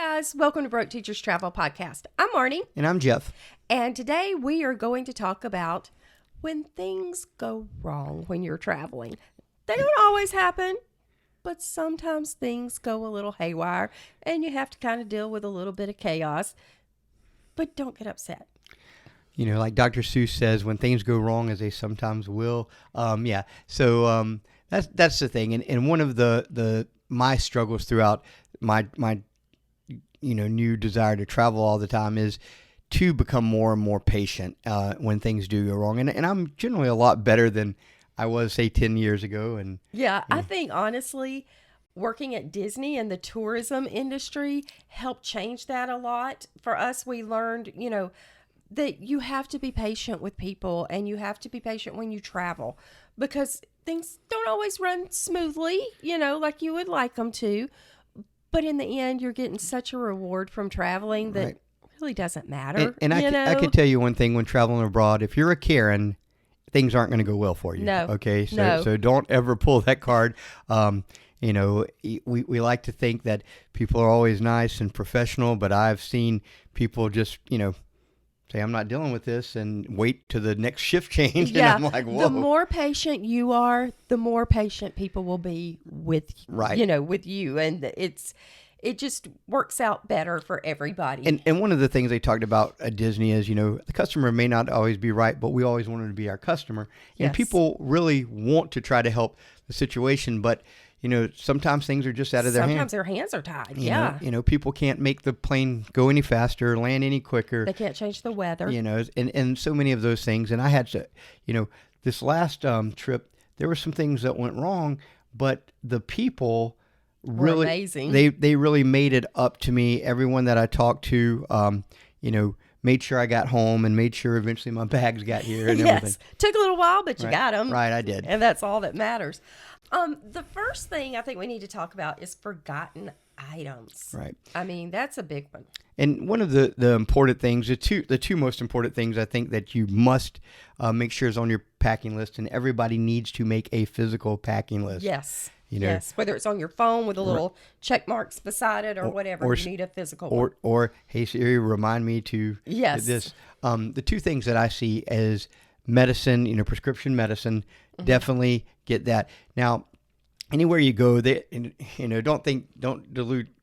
guys, welcome to Broke Teachers Travel Podcast. I'm Marnie. And I'm Jeff. And today we are going to talk about when things go wrong when you're traveling. They don't always happen, but sometimes things go a little haywire and you have to kind of deal with a little bit of chaos. But don't get upset. You know, like Dr. Seuss says, when things go wrong, as they sometimes will. That's the thing. And one of my struggles throughout my new desire to travel all the time is to become more and more patient when things do go wrong. And I'm generally a lot better than I was, say, 10 years ago. And I think honestly, working at Disney and the tourism industry helped change that a lot. For us, we learned, that you have to be patient with people and you have to be patient when you travel because things don't always run smoothly, like you would like them to. But in the end, you're getting such a reward from traveling that Right. really doesn't matter. And I can tell you one thing when traveling abroad, if you're a Karen, things aren't going to go well for you. No. Okay. No. So don't ever pull that card. We like to think that people are always nice and professional, but I've seen people just, say, I'm not dealing with this and wait to the next shift change. Yeah. And I'm like, whoa. The more patient you are, the more patient people will be with, with you. And it just works out better for everybody. And one of the things they talked about at Disney is, the customer may not always be right, but we always want them to be our customer. And Yes. people really want to try to help the situation, but sometimes things are just out of their hands. Sometimes their hands are tied. People can't make the plane go any faster, land any quicker. They can't change the weather. And so many of those things. And I had to, this last trip, there were some things that went wrong, but the people really, were amazing. They really made it up to me. Everyone that I talked to, made sure I got home and made sure eventually my bags got here and everything. Yes. Took a little while, but you got them. Right, I did. And that's all that matters. The first thing I think we need to talk about is forgotten items. Right. I mean, that's a big one. And one of the important things, the two most important things I think that you must make sure is on your packing list, and everybody needs to make a physical packing list. Yes. Yes, whether it's on your phone with a little check marks beside it or whatever, you need a physical one. Or hey Siri, remind me to Yes. do this. The two things that I see as medicine, prescription medicine, definitely get that. Now, anywhere you go, don't be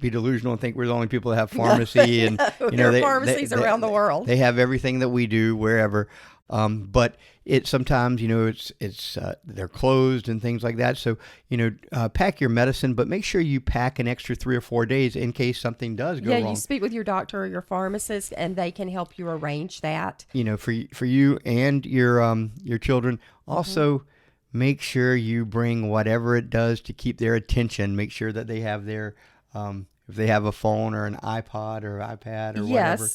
delusional and think we're the only people that have pharmacy. And there are pharmacies around the world. They have everything that we do wherever. But it sometimes, it's they're closed and things like that. So, pack your medicine, but make sure you pack an extra 3 or 4 days in case something does go wrong. Yeah, you speak with your doctor or your pharmacist, and they can help you arrange that. For you and your children. Also, make sure you bring whatever it does to keep their attention. Make sure that they have their if they have a phone or an iPod or iPad or whatever.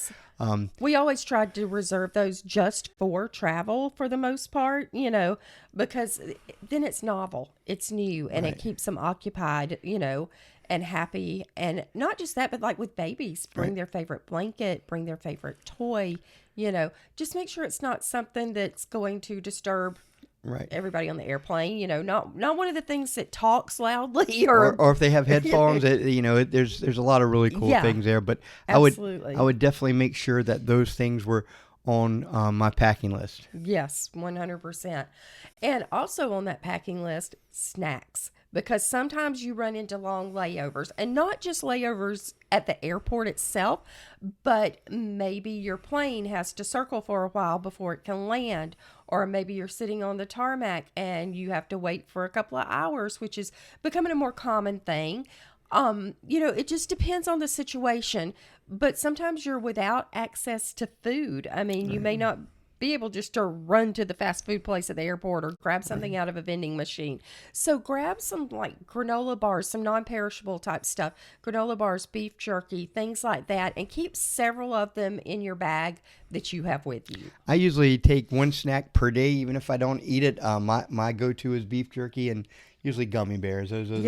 We always tried to reserve those just for travel for the most part, because then it's novel, it's new, and it keeps them occupied, and happy. And not just that, but like with babies, bring their favorite blanket, bring their favorite toy, just make sure it's not something that's going to disturb everybody on the airplane, not one of the things that talks loudly or if they have headphones, there's a lot of really cool things there. But absolutely. I would definitely make sure that those things were on my packing list. Yes, 100%. And also on that packing list, snacks. Because sometimes you run into long layovers, and not just layovers at the airport itself, but maybe your plane has to circle for a while before it can land, or maybe you're sitting on the tarmac and you have to wait for a couple of hours, which is becoming a more common thing. It just depends on the situation, but sometimes you're without access to food. I mean, you may not be able just to run to the fast food place at the airport or grab something out of a vending machine. So grab some like granola bars, some non-perishable type stuff, granola bars, beef jerky, things like that, and keep several of them in your bag that you have with you. I usually take one snack per day, even if I don't eat it. My go-to is beef jerky and usually gummy bears. Those are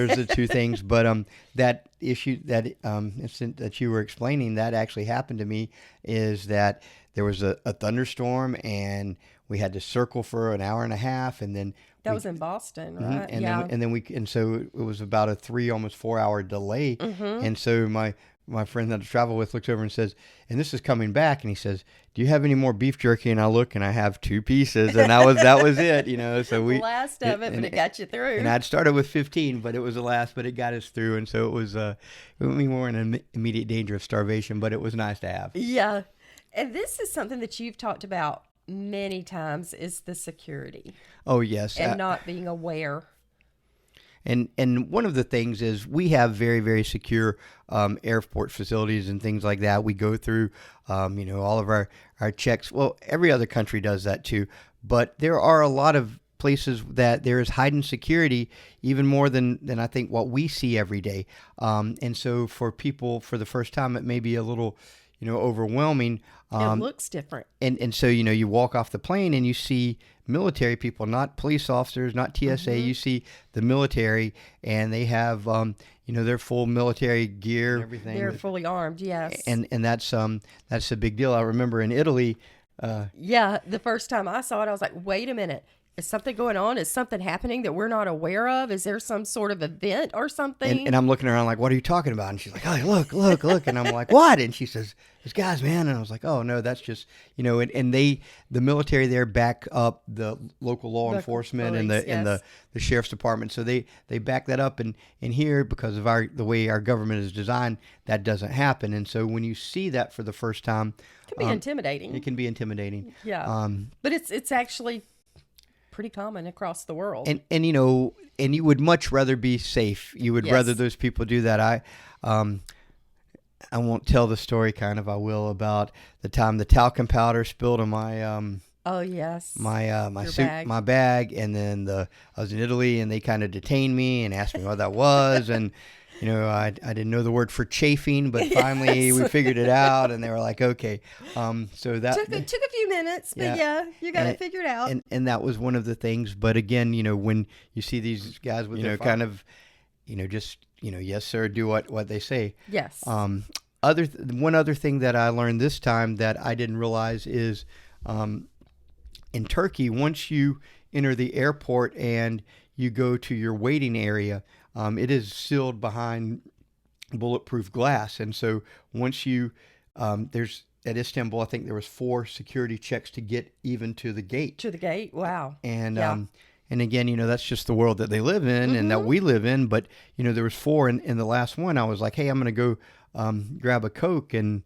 the two things. But that issue, that incident that you were explaining, that actually happened to me, is that there was a thunderstorm and we had to circle for an hour and a half, and then that was in Boston, right? And so it was about a 3, almost 4 hour delay. And so my my friend that I travel with looks over and says, and this is coming back, and he says, "Do you have any more beef jerky?" And I look, and I have 2 pieces, and that was it, So The last of it, but it got you through. And I'd started with 15, but it was the last, but it got us through, and so it was. We weren't in immediate danger of starvation, but it was nice to have. Yeah, and this is something that you've talked about many times: is the security. Oh yes, and not being aware. And one of the things is we have very, very secure airport facilities and things like that. We go through, all of our checks. Well, every other country does that too. But there are a lot of places that there is heightened security, even more than I think what we see every day. And so for people, for the first time, it may be a little, overwhelming. It looks different. And so, you walk off the plane and you see military people, not police officers, not TSA. Mm-hmm. You see the military, and they have, their full military gear and everything. They're fully armed, yes. And that's a big deal. I remember in Italy. The first time I saw it, I was like, wait a minute. Is something going on? Is something happening that we're not aware of? Is there some sort of event or something? And I'm looking around like, what are you talking about? And she's like, oh, look. And I'm like, what? And she says, there's guys, man. And I was like, oh, no, that's just, and the military there back up the local law enforcement police, and the sheriff's department. So they back that up. And here, because of the way our government is designed, that doesn't happen. And so when you see that for the first time, it can be intimidating. It can be intimidating. Yeah. But it's actually pretty common across the world. And you would much rather be safe. You would rather those people do that. I won't tell the story, I will, about the time the talcum powder spilled on my oh yes, my suit, my bag, and then I was in Italy, and they kind of detained me and asked me what that was, and I didn't know the word for chafing, but finally we figured it out, and they were like, okay, so that took a few minutes, but you got it figured out, and that was one of the things. But again, when you see these guys with kind of, just yes sir, do what they say. Yes. One other thing that I learned this time that I didn't realize is, in Turkey, once you enter the airport and you go to your waiting area, it is sealed behind bulletproof glass. And so once you, there's at Istanbul, I think there was 4 security checks to get even to the gate. To the gate, wow. And and again, that's just the world that they live in and that we live in. But there was 4, and in the last one, I was like, hey, I'm going to go grab a Coke, and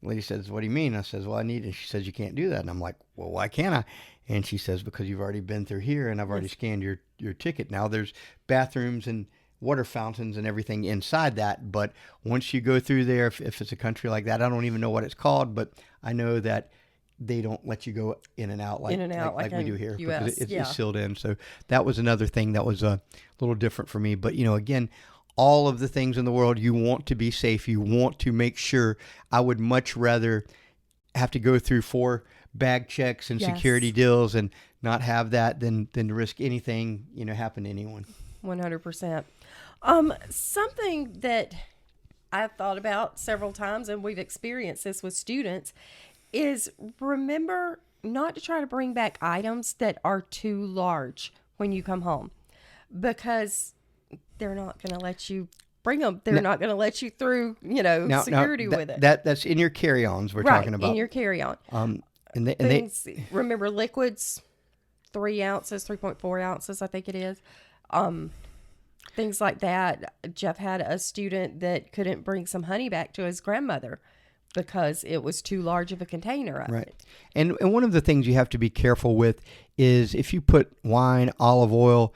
the lady says, what do you mean? I says, well, I need it. She says, you can't do that. And I'm like, well, why can't I? And she says, because you've already been through here, and I've already scanned your ticket. Now there's bathrooms and water fountains and everything inside that. But once you go through there, if it's a country like that, I don't even know what it's called, but I know that they don't let you go in and out like we do here, US, because it's sealed in. So that was another thing that was a little different for me. But, again, all of the things in the world, you want to be safe. You want to make sure. I would much rather have to go through 4 bag checks and security deals and not have that than to risk anything, happen to anyone. 100%. Something that I've thought about several times, and we've experienced this with students, is remember not to try to bring back items that are too large when you come home, because they're not going to let you bring them. They're not going to let you through, security with it. That's in your carry-ons we're talking about. In your carry-on. Remember liquids, 3 ounces, 3.4 ounces, I think it is. Things like that. Jeff had a student that couldn't bring some honey back to his grandmother because it was too large of a container of it. And one of the things you have to be careful with is if you put wine, olive oil,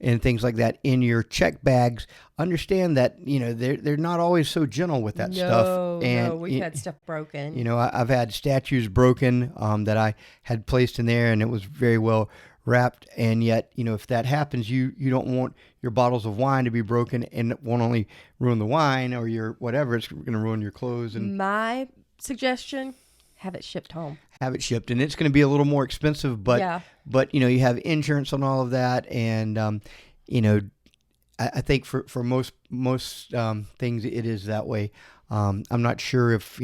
and things like that in your check bags, understand that, they're not always so gentle with that stuff. And we've had stuff broken. I've had statues broken that I had placed in there, and it was very well wrapped. And yet, if that happens, you don't want your bottles of wine to be broken, and it won't only ruin the wine or your whatever, it's going to ruin your clothes. And my suggestion, have it shipped home. Have it shipped, and it's going to be a little more expensive, but you have insurance on all of that, and I think for most things it is that way. I'm not sure if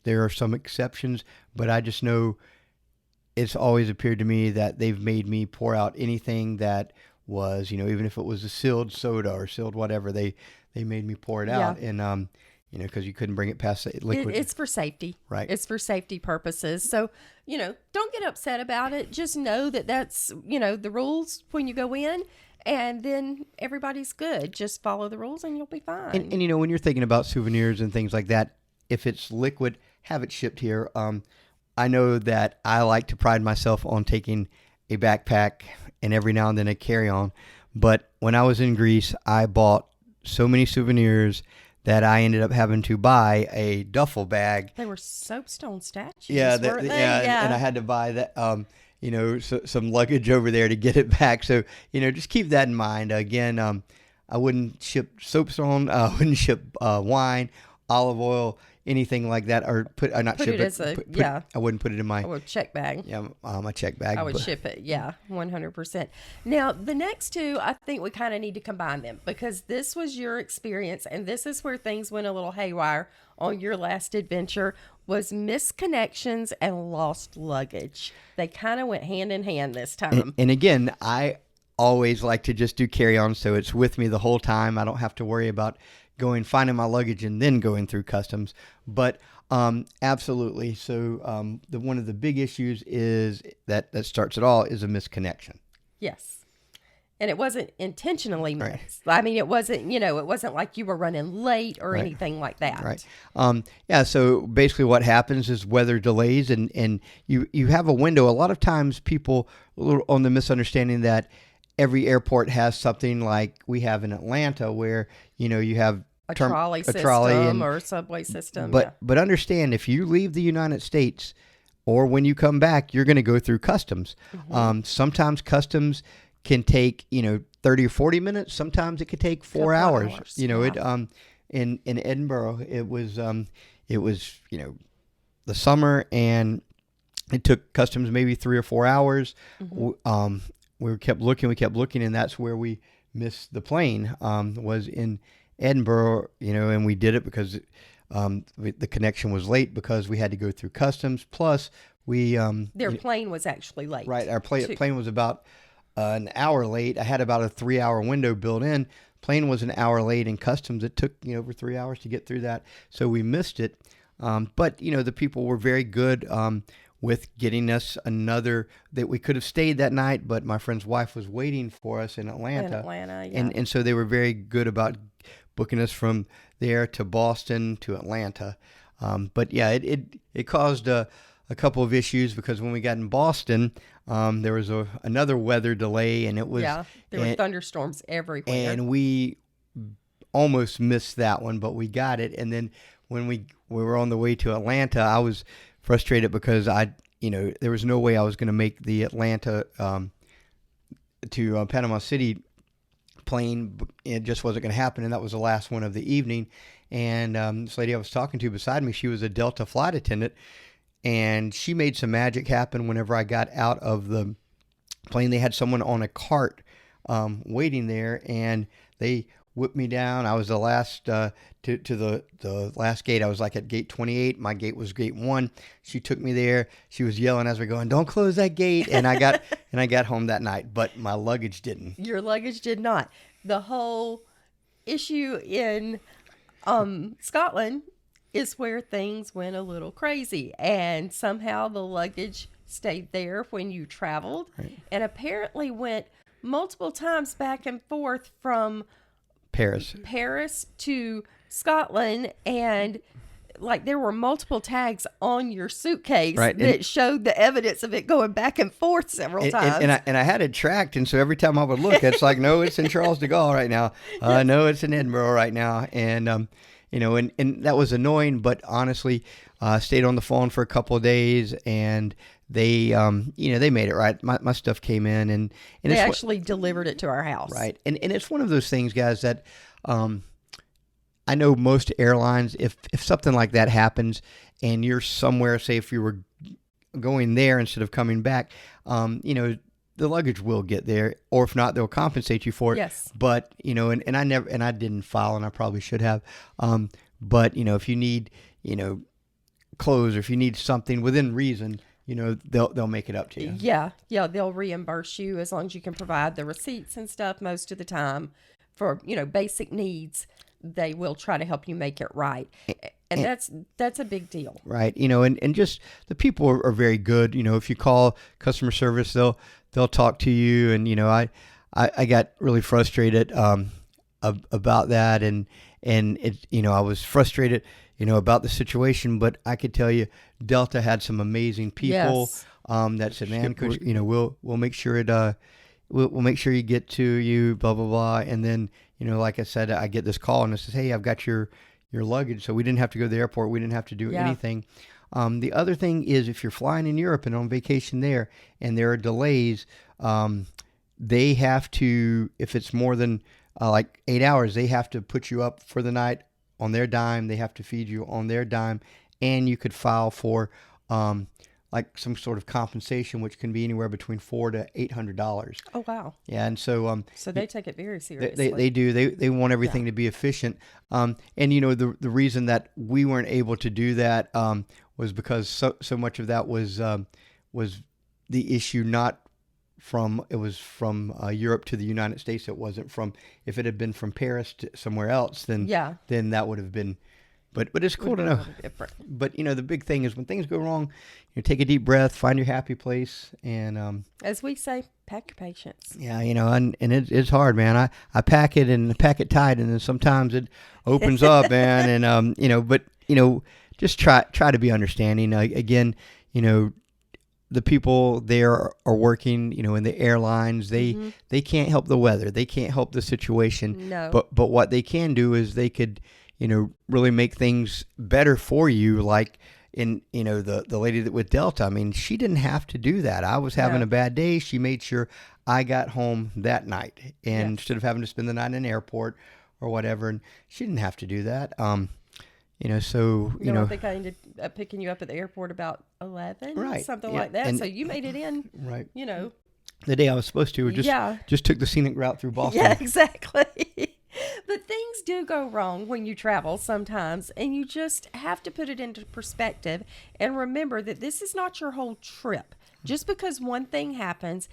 there are some exceptions, but I just know it's always appeared to me that they've made me pour out anything that was, even if it was a sealed soda or sealed whatever, they made me pour it out. And because you couldn't bring it past the liquid. It's for safety. Right. It's for safety purposes. So, don't get upset about it. Just know that that's, the rules when you go in, and then everybody's good. Just follow the rules and you'll be fine. And when you're thinking about souvenirs and things like that, if it's liquid, have it shipped here. I know that I like to pride myself on taking a backpack and every now and then a carry-on. But when I was in Greece, I bought so many souvenirs that I ended up having to buy a duffel bag. They were soapstone statues, weren't they? Yeah, and I had to buy that, some luggage over there to get it back. So, just keep that in mind. Again, I wouldn't ship soapstone, I wouldn't ship wine, olive oil, anything like that, or not Put ship it as I wouldn't put it in my check bag. my check bag. I would ship it, 100%. Now, the next two, I think we kind of need to combine them because this was your experience, and this is where things went a little haywire on your last adventure, was misconnections and lost luggage. They kind of went hand in hand this time. And again, I always like to just do carry-on, so it's with me the whole time. I don't have to worry about finding my luggage and then going through customs. But absolutely. So one of the big issues is that starts it all is a misconnection. Yes. And it wasn't intentionally missed. Right. I mean, it wasn't, it wasn't like you were running late or anything like that. Right. So basically what happens is weather delays and you have a window. A lot of times people are on the misunderstanding that every airport has something like we have in Atlanta where, you have a trolley system or a subway system. But understand, if you leave the United States or when you come back, you're going to go through customs. Mm-hmm. Sometimes customs can take, 30 or 40 minutes. Sometimes it could take 4 hours. In Edinburgh, it was the summer, and it took customs maybe 3 or 4 hours. Mm-hmm. We kept looking, and that's where we missed the plane, was in Edinburgh, and we did it because the connection was late because we had to go through customs. Plus, their plane was actually late. Right, our plane was about an hour late. I had about a 3-hour window built in. Plane was an hour late, in customs it took over 3 hours to get through that, so we missed it. But the people were very good with getting us another, that we could have stayed that night, but my friend's wife was waiting for us in Atlanta. And so they were very good about booking us from there to Boston to Atlanta. But yeah, it caused a couple of issues because when we got in Boston, there was another weather delay, and it was there were thunderstorms everywhere, and we almost missed that one, but we got it. And then when we were on the way to Atlanta, I was frustrated because there was no way I was going to make the Atlanta to Panama City plane. It just wasn't going to happen, and that was the last one of the evening. And this lady I was talking to beside me, she was a Delta flight attendant, and she made some magic happen whenever I got out of the plane. They had someone on a cart waiting there, and they whipped me down. I was the last to the last gate. I was like at gate 28. My gate was gate 1. She took me there. She was yelling as we're going, "Don't close that gate!" And I got home that night, but my luggage didn't. Your luggage did not. The whole issue in Scotland is where things went a little crazy, and somehow the luggage stayed there when you traveled, and apparently went multiple times back and forth from Paris to Scotland, and like there were multiple tags on your suitcase that showed the evidence of it going back and forth several times. And I had it tracked, and so every time I would look, it's like, no, it's in Charles de Gaulle right now. No, it's in Edinburgh right now. And and that was annoying, but honestly, stayed on the phone for a couple of days, and they they made it right. My stuff came in, and they actually delivered it to our house. Right. And it's one of those things, guys, that I know most airlines, if something like that happens and you're somewhere, say if you were going there instead of coming back, the luggage will get there, or if not, they'll compensate you for it. Yes. But, and I didn't file, and I probably should have. But, if you need, clothes, or if you need something within reason, they'll make it up to you. Yeah, they'll reimburse you as long as you can provide the receipts and stuff most of the time for, basic needs. they will try to help you make it right. And that's a big deal. Right. And just the people are very good. If you call customer service, they'll talk to you. And, I got really frustrated, about that. And I was frustrated, about the situation, but I could tell you Delta had some amazing people, Yes. that said, man, coach, we'll make sure we'll make sure you get to you, blah, blah, blah. And then, like I said, I get this call and it says, hey, I've got your luggage. So we didn't have to go to the airport. We didn't have to do anything. The other thing is if you're flying in Europe and on vacation there and there are delays, they have to, if it's more than like 8 hours, they have to put you up for the night on their dime. They have to feed you on their dime. And you could file for like some sort of compensation, which can be anywhere between $400 to $800. Oh, wow. Yeah, and so So they take it very seriously. they do. They want everything to be efficient. And the reason that we weren't able to do that was because so much of that was the issue not from Europe to the United States. It wasn't from, if it had been from Paris to somewhere else, then that would have been. But it's cool to know. But the big thing is when things go wrong, take a deep breath, find your happy place, and as we say, pack your patience. Yeah, and it's hard, man. I pack it and pack it tight, and then sometimes it opens up, man. And but just try to be understanding. Again, the people there are working, in the airlines. They can't help the weather. They can't help the situation. No. But what they can do is they could, really make things better for you. Like in, the lady that with Delta, I mean, she didn't have to do that. I was having a bad day. She made sure I got home that night, and instead of having to spend the night in an airport or whatever, and she didn't have to do that. So, I think I ended up picking you up at the airport about 11, right, something like that. And so you made it in, right. The day I was supposed to, just took the scenic route through Boston. Yeah, exactly. But things do go wrong when you travel sometimes, and you just have to put it into perspective and remember that this is not your whole trip. Just because one thing happens,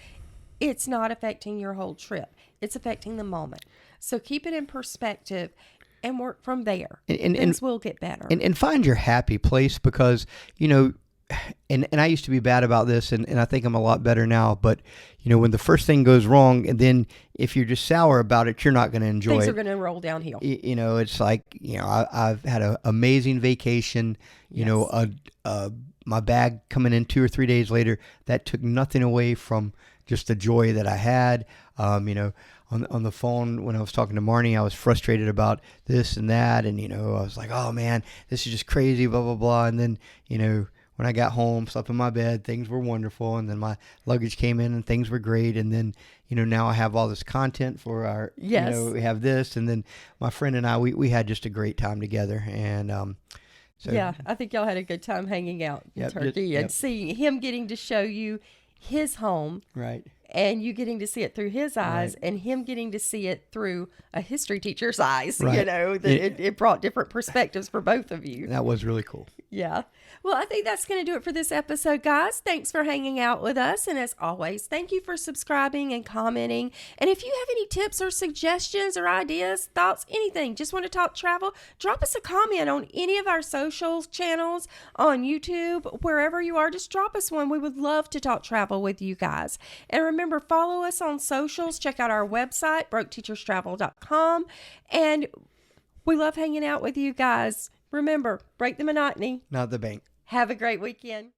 it's not affecting your whole trip. It's affecting the moment. So keep it in perspective and work from there. And things will get better. And find your happy place, because, and I used to be bad about this, and I think I'm a lot better now. But, when the first thing goes wrong, and then if you're just sour about it, you're not going to enjoy it. Things are going to roll downhill. It's like, I've had an amazing vacation, my bag coming in 2 or 3 days later, that took nothing away from just the joy that I had. On the phone when I was talking to Marnie, I was frustrated about this and that, and I was like, oh man, this is just crazy, blah blah blah. And then when I got home, slept in my bed, things were wonderful, and then my luggage came in and things were great. And then now I have all this content for our we have this, and then my friend and I we had just a great time together. And so yeah, I think y'all had a good time hanging out in Turkey and seeing him getting to show you his home, right? And you getting to see it through his eyes, and him getting to see it through a history teacher's eyes. Right. It brought different perspectives for both of you. That was really cool. Yeah. Well, I think that's going to do it for this episode, guys. Thanks for hanging out with us. And as always, thank you for subscribing and commenting. And if you have any tips or suggestions or ideas, thoughts, anything, just want to talk travel, drop us a comment on any of our social channels, on YouTube, wherever you are. Just drop us one. We would love to talk travel with you guys. And remember, follow us on socials. Check out our website, broketeacherstravel.com. And we love hanging out with you guys. Remember, break the monotony, Not the bank. Have a great weekend.